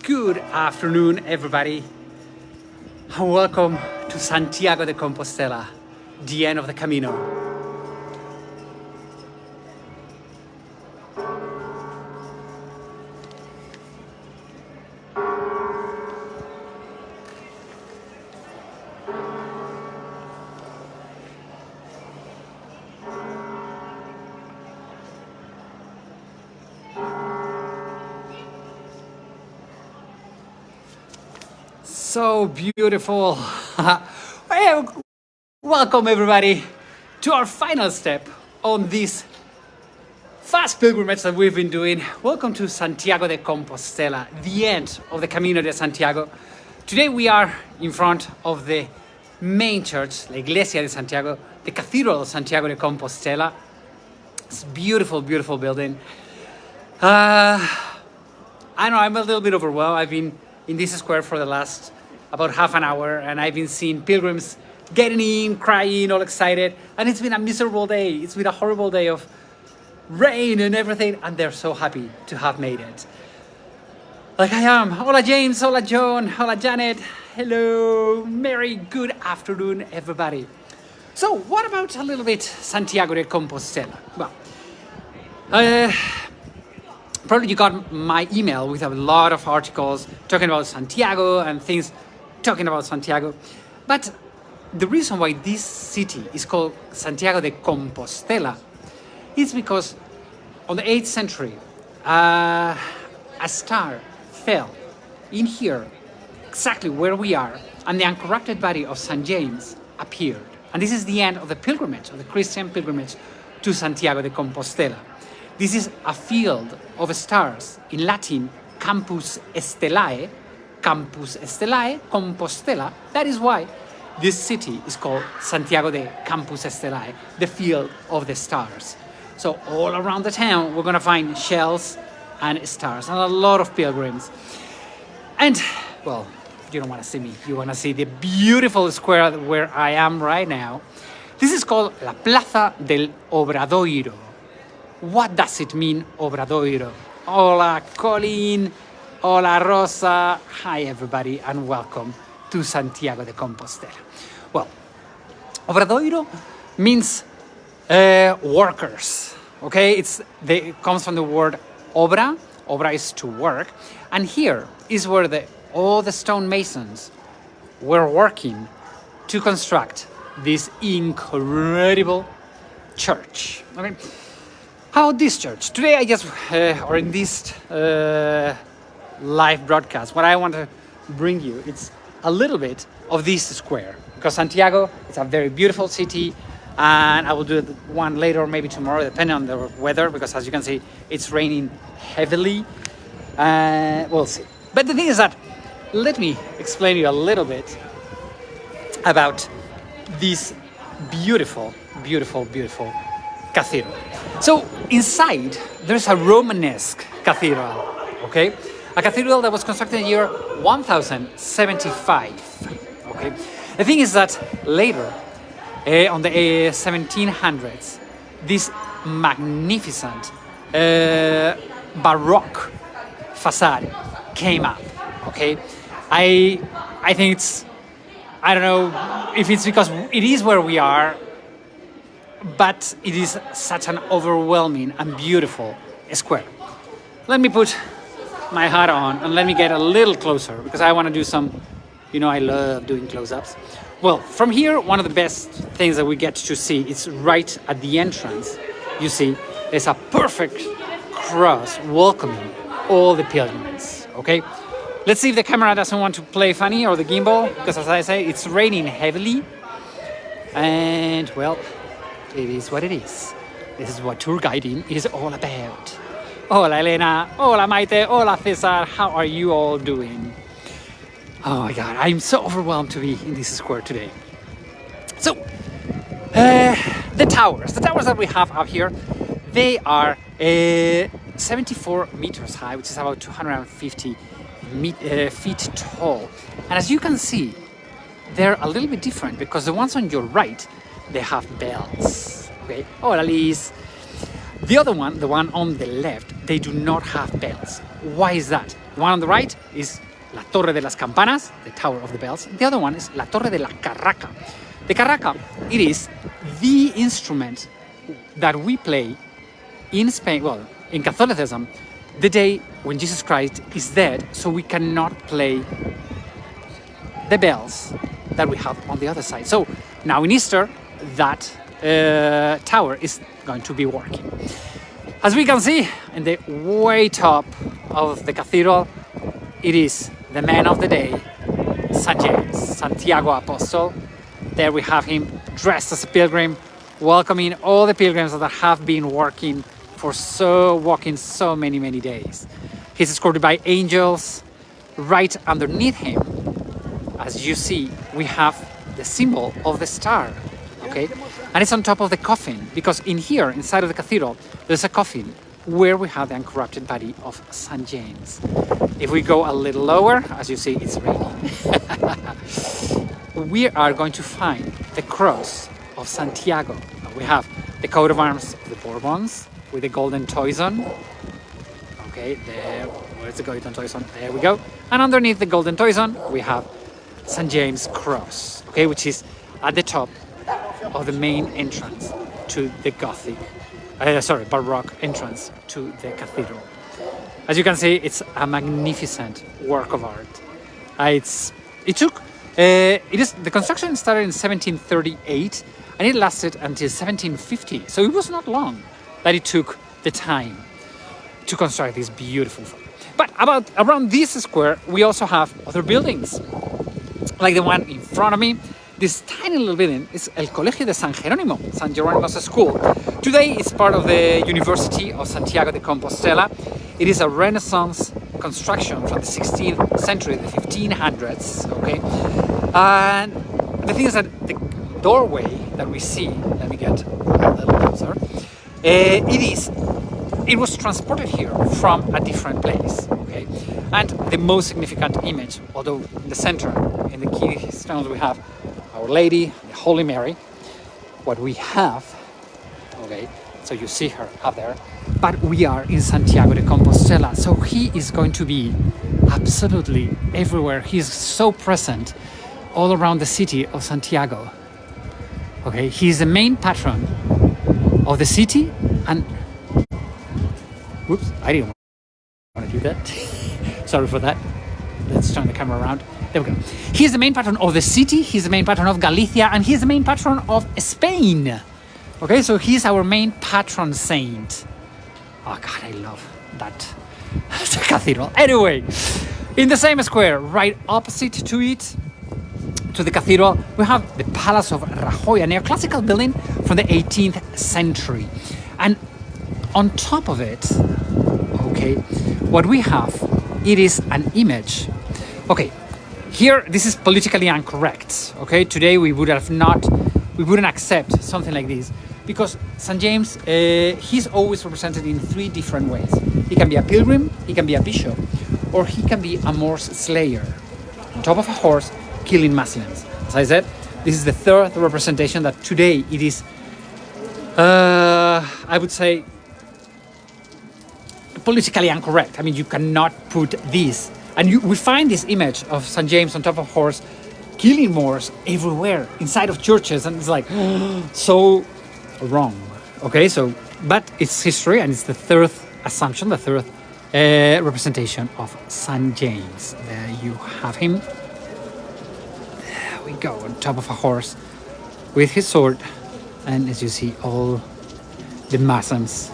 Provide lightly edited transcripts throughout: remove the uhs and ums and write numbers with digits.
Good afternoon, everybody, and welcome to Santiago de Compostela, the end of the Camino. So beautiful. Welcome everybody to our final step on this fast pilgrimage that we've been doing. Welcome to Santiago de Compostela, the end of the Camino de Santiago. Today we are in front of the main church, la Iglesia de Santiago, the Cathedral of Santiago de Compostela. It's a beautiful, beautiful building. I know I'm a little bit overwhelmed. I've been in this square for the last about half an hour, and I've been seeing pilgrims getting in, crying, all excited, and it's been a miserable day. It's been a horrible day of rain and everything, and they're so happy to have made it. Like I am. Hola James, hola John, hola Janet, hello Mary, good afternoon everybody. So what about a little bit Santiago de Compostela? Well, probably you got my email with a lot of articles talking about Santiago and things talking about Santiago. But the reason why this city is called Santiago de Compostela is because on the 8th century, a star fell in here, exactly where we are, and the uncorrupted body of St. James appeared. And this is the end of the pilgrimage, of the Christian pilgrimage to Santiago de Compostela. This is a field of stars, in Latin, Campus Stellae, Compostela. That is why this city is called Santiago de Campus Stellae, the field of the stars. So all around the town, we're going to find shells and stars, and a lot of pilgrims. And, well, you don't want to see me. You want to see the beautiful square where I am right now. This is called La Plaza del Obradoiro. What does it mean, Obradoiro? Hola, Colin. Hola, Rosa. Hi, everybody, and welcome to Santiago de Compostela. Well, Obradoiro means workers, okay? It comes from the word obra. Obra is to work. And here is where all the stonemasons were working to construct this incredible church. Okay? How about this church? Today I just, or in this live broadcast, what I want to bring you, it's a little bit of this square. Because Santiago is a very beautiful city, and I will do one later or maybe tomorrow, depending on the weather, because as you can see, it's raining heavily. We'll see. But the thing is that, let me explain to you a little bit about this beautiful, beautiful, beautiful cathedral. So inside there's a Romanesque cathedral, okay? A cathedral that was constructed in the year 1075, okay? The thing is that later, on the 1700s, this magnificent Baroque facade came up, okay? I think it's, I don't know if it's because it is where we are, but it is such an overwhelming and beautiful square. Let me put my hat on and let me get a little closer, because I want to do some, I love doing close-ups. Well, from here, one of the best things that we get to see is right at the entrance. You see, there's a perfect cross welcoming all the pilgrims, okay? Let's see if the camera doesn't want to play funny, or the gimbal, because as I say, it's raining heavily. And, well, it is what it is. This is what tour guiding is all about. Hola Elena, hola Maite, hola Cesar, how are you all doing? Oh my God, I'm so overwhelmed to be in this square today. So, the towers that we have up here, they are 74 meters high, which is about 250 feet tall. And as you can see, they're a little bit different, because the ones on your right, they have bells. Okay, hola Liz. The other one, the one on the left, they do not have bells. why is that? The one on the right is La Torre de las Campanas, the Tower of the Bells. The other one is La Torre de la Carraca. The carraca, it is the instrument that we play in Spain, well, in Catholicism, the day when Jesus Christ is dead, so we cannot play the bells that we have on the other side. So now in Easter, that tower is going to be working. As we can see, in the way top of the cathedral, it is the man of the day, St. James, Santiago Apostle. There we have him dressed as a pilgrim, welcoming all the pilgrims that have been walking so many days. He's escorted by angels. Right underneath him, as you see, we have the symbol of the star, okay? And it's on top of the coffin, because in here, inside of the cathedral, there's a coffin where we have the uncorrupted body of St. James. If we go a little lower, as you see, it's raining. We are going to find the cross of Santiago. We have the coat of arms of the Bourbons with the golden toison. Okay, there, where's the golden toison? There we go. And underneath the golden toison, we have St. James' cross, okay, which is at the top of the main entrance to the Baroque entrance to the cathedral. As you can see, it's a magnificent work of art. The construction started in 1738 and it lasted until 1750. So it was not long that it took the time to construct this beautiful form. But around this square, we also have other buildings, like the one in front of me. This tiny little building is El Colegio de San Jerónimo, San Jerónimo's school. Today it's part of the University of Santiago de Compostela. It is a Renaissance construction from the 16th century, the 1500s, okay? And the thing is that the doorway that we see, let me get a little closer, it was transported here from a different place, okay? And the most significant image, although in the center, in the key stones we have Our Lady, the Holy Mary, what we have, okay, so you see her up there, but we are in Santiago de Compostela, so he is going to be absolutely everywhere. He's so present all around the city of Santiago, okay? He's the main patron of the city, and whoops, I didn't want to do that. Sorry for that. Let's turn the camera around. There we go. He's the main patron of the city, he's the main patron of Galicia, and he's the main patron of Spain. Okay, so he's our main patron saint. Oh God, I love that cathedral. Anyway, in the same square, right opposite to it, to the cathedral, we have the Palace of Rajoy, a neoclassical building from the 18th century. And on top of it, okay, what we have, it is an image. Okay, here, this is politically incorrect, okay? Today we wouldn't accept something like this, because St. James, he's always represented in three different ways. He can be a pilgrim, he can be a bishop, or he can be a Moors slayer, on top of a horse, killing Muslims. As I said, this is the third representation that today it is, I would say, politically incorrect. I mean, you cannot put this. And we find this image of St. James on top of a horse killing Moors everywhere, inside of churches, and it's like, so wrong. Okay, so, but it's history, and it's the third assumption, the third representation of St. James. There you have him. There we go, on top of a horse with his sword, and as you see, all the Muslims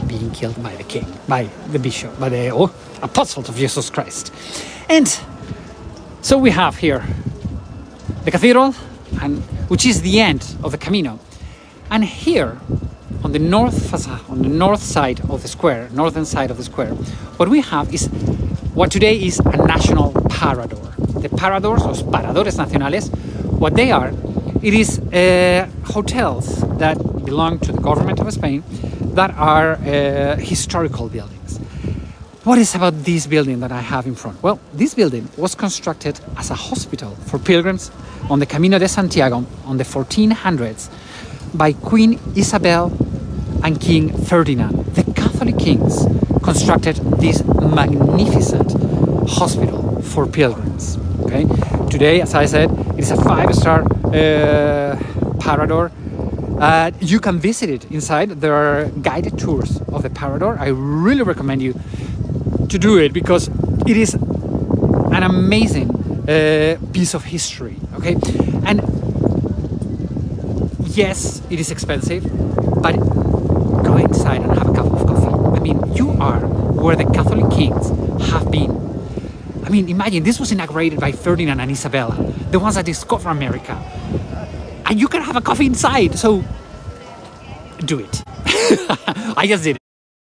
being killed by the king, by the bishop, by the apostles of Jesus Christ. And so we have here the cathedral, and which is the end of the Camino. And here on the north facade, on the north side of the square, northern side of the square, what we have is what today is a national parador. The paradors, los paradores nacionales, what they are, it is hotels that belong to the government of Spain that are historical buildings. What is about this building that I have in front? Well, this building was constructed as a hospital for pilgrims on the Camino de Santiago on the 1400s by Queen Isabel and King Ferdinand, the Catholic Catholic kings constructed this magnificent hospital for pilgrims. Okay, today, as I said, it is a 5-star Parador. You can visit it inside. There are guided tours of the Parador. I really recommend you to do it because it is an amazing piece of history. Okay, and yes, it is expensive, but go inside and have a cup of coffee. I mean, you are where the Catholic kings have been. I mean, imagine this was inaugurated by Ferdinand and Isabella, the ones that discovered America. And you can have a coffee inside, so do it. I just did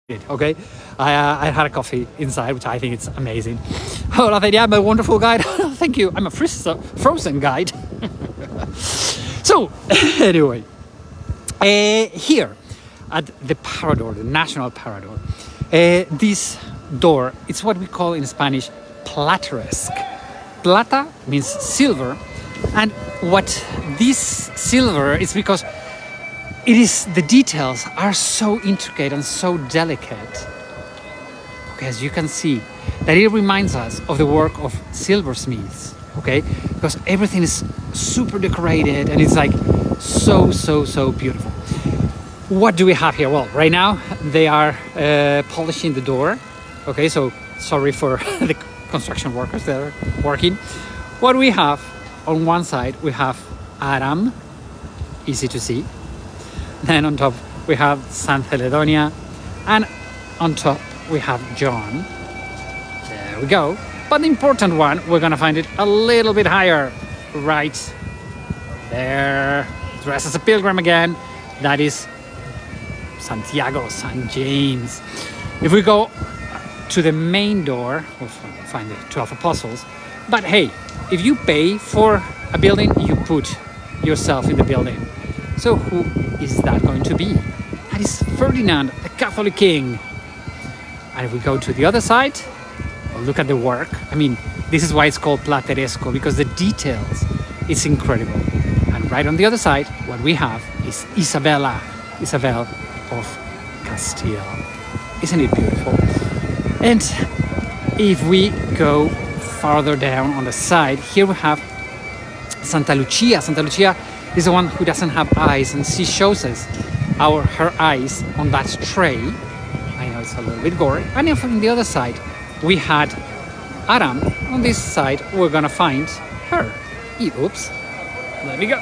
it, okay? I had a coffee inside, which I think it's amazing. Oh, I think, yeah, I'm a wonderful guide. Thank you. I'm a frozen guide. So, anyway, here at the Parador, the National Parador, this door, it's what we call in Spanish plateresque. Plata means silver, and what this silver is because it is, the details are so intricate and so delicate. Okay, as you can see, that it reminds us of the work of silversmiths. Okay, because everything is super decorated and it's like so beautiful. What do we have here? Well, right now they are polishing the door. Okay, so sorry for the construction workers that are working. What we have on one side, we have Aram, easy to see. Then on top we have San Celedonia, and on top we have John. There we go. But the important one, we're gonna find it a little bit higher, right there, dressed as a pilgrim again. That is Santiago, St. James. If we go to the main door, we'll find the 12 apostles. But hey, if you pay for a building, you put yourself in the building. So who is that going to be? That is Ferdinand, the Catholic king. And if we go to the other side, well, look at the work. I mean, this is why it's called plateresco, because the details, it's incredible. And right on the other side, what we have is Isabel of Castile. Isn't it beautiful? And if we go farther down on the side, here we have Santa Lucia. Santa Lucia is the one who doesn't have eyes, and she shows us her eyes on that tray. I know it's a little bit gory. And if on the other side we had Aram, on this side we're gonna find her. Oops, let me go.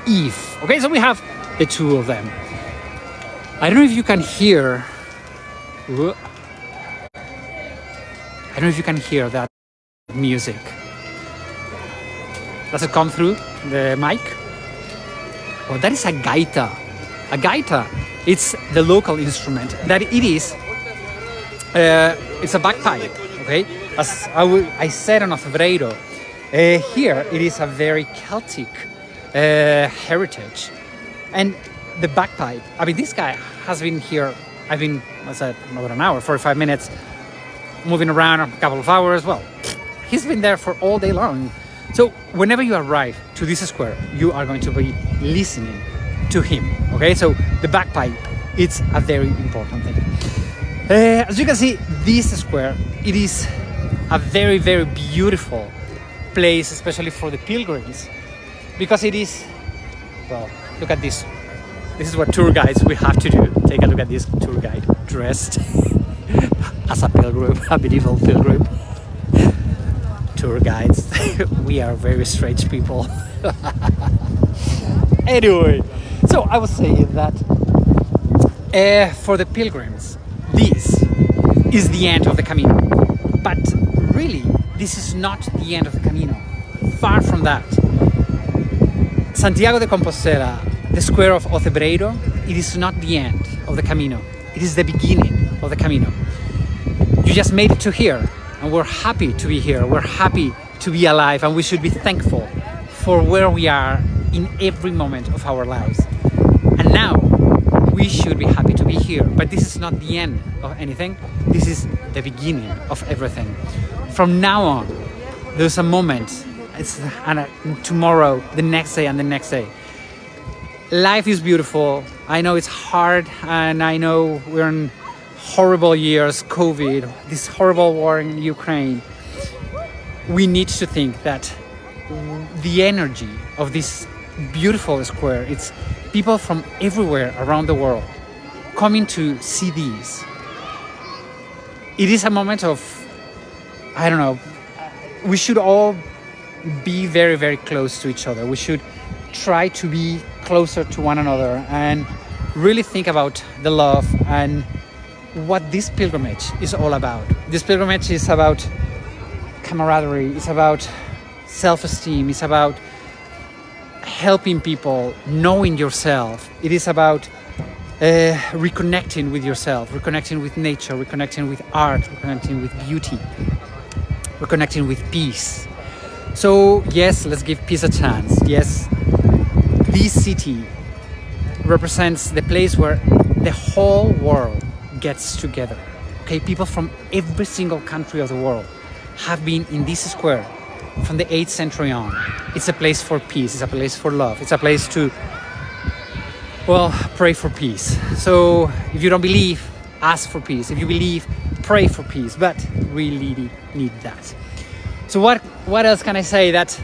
Eve. Okay, so we have the two of them. I don't know if you can hear. I don't know if you can hear that music. Does it come through the mic? Oh, that is a gaita. A gaita, it's the local instrument. That it is, it's a bagpipe, okay? As I said on Obradoiro, here it is a very Celtic heritage. And the bagpipe, I mean, this guy has been here, I've been, I said, about an hour, 45 minutes, moving around a couple of hours. Well, he's been there for all day long. So whenever you arrive to this square, you are going to be listening to him, okay? So the bagpipe, it's a very important thing. As you can see, this square, it is a very beautiful place, especially for the pilgrims, because it is, well, look at this. This is what tour guides we have to do. Take a look at this tour guide dressed as a pilgrim, a medieval pilgrim. Tour guides, we are very strange people. Anyway, so I was saying that for the pilgrims, this is the end of the Camino. But really, this is not the end of the Camino. Far from that. Santiago de Compostela, the square of Obradoiro, it is not the end of the Camino. It is the beginning of the Camino. You just made it to here, and we're happy to be here. We're happy to be alive, and we should be thankful for where we are in every moment of our lives. And now, we should be happy to be here. But this is not the end of anything. This is the beginning of everything. From now on, there's a moment, tomorrow, the next day, and the next day. Life is beautiful. I know it's hard, and I know we're in horrible years, COVID, this horrible war in Ukraine, we need to think that the energy of this beautiful square, it's people from everywhere around the world coming to see these. It is a moment of, I don't know, we should all be very, very close to each other. We should try to be closer to one another and really think about the love and what this pilgrimage is all about. This pilgrimage is about camaraderie, it's about self-esteem, it's about helping people, knowing yourself. It is about reconnecting with yourself, reconnecting with nature, reconnecting with art, reconnecting with beauty, reconnecting with peace. So yes, let's give peace a chance. Yes, this city represents the place where the whole world gets together. Okay, people from every single country of the world have been in this square from the 8th century on. It's a place for peace, it's a place for love, it's a place to, well, pray for peace. So if you don't believe, ask for peace. If you believe, pray for peace, but we really need that. So what else can I say? That,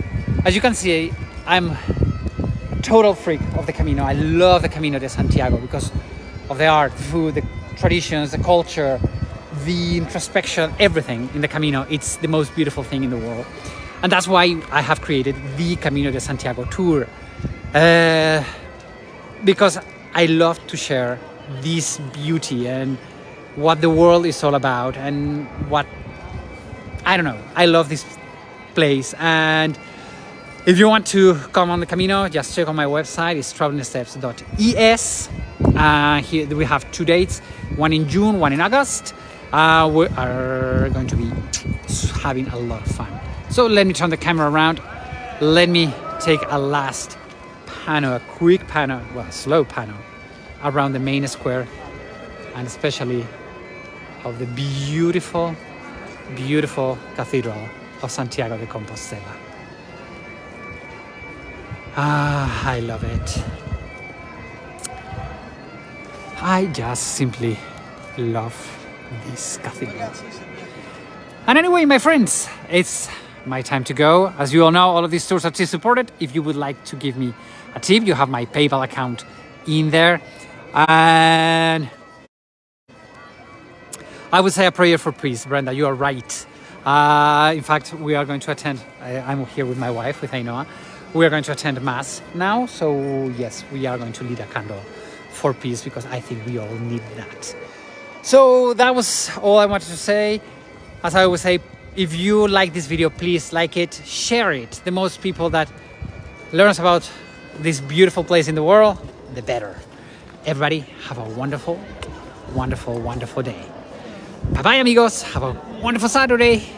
as you can see, I'm a total freak of the Camino. I love the Camino de Santiago because of the art, the food, the traditions, the culture, the introspection, everything in the Camino. It's the most beautiful thing in the world. And that's why I have created the Camino de Santiago tour. Because I love to share this beauty and what the world is all about and what, I don't know, I love this place. And if you want to come on the Camino, just check on my website, it's travelingsteps.es. Here we have 2 dates, one in June, one in August. We are going to be having a lot of fun. So let me turn the camera around. Let me take a last panel, a quick panel, well, slow panel around the main square, and especially of the beautiful, beautiful Cathedral of Santiago de Compostela. Ah, I love it. I just simply love this cathedral. And anyway, my friends, it's my time to go. As you all know, all of these tours are still supported. If you would like to give me a tip, you have my PayPal account in there. And I would say a prayer for peace. Brenda, you are right. In fact, we are going to attend, I'm here with my wife, with Ainhoa. We are going to attend Mass now. So yes, we are going to lead a candle for peace because I think we all need that. So that was all I wanted to say. As I always say, if you like this video, please like it, share it. The most people that learns about this beautiful place in the world, the better. Everybody have a wonderful, wonderful, wonderful day. Bye bye, amigos. Have a wonderful Saturday.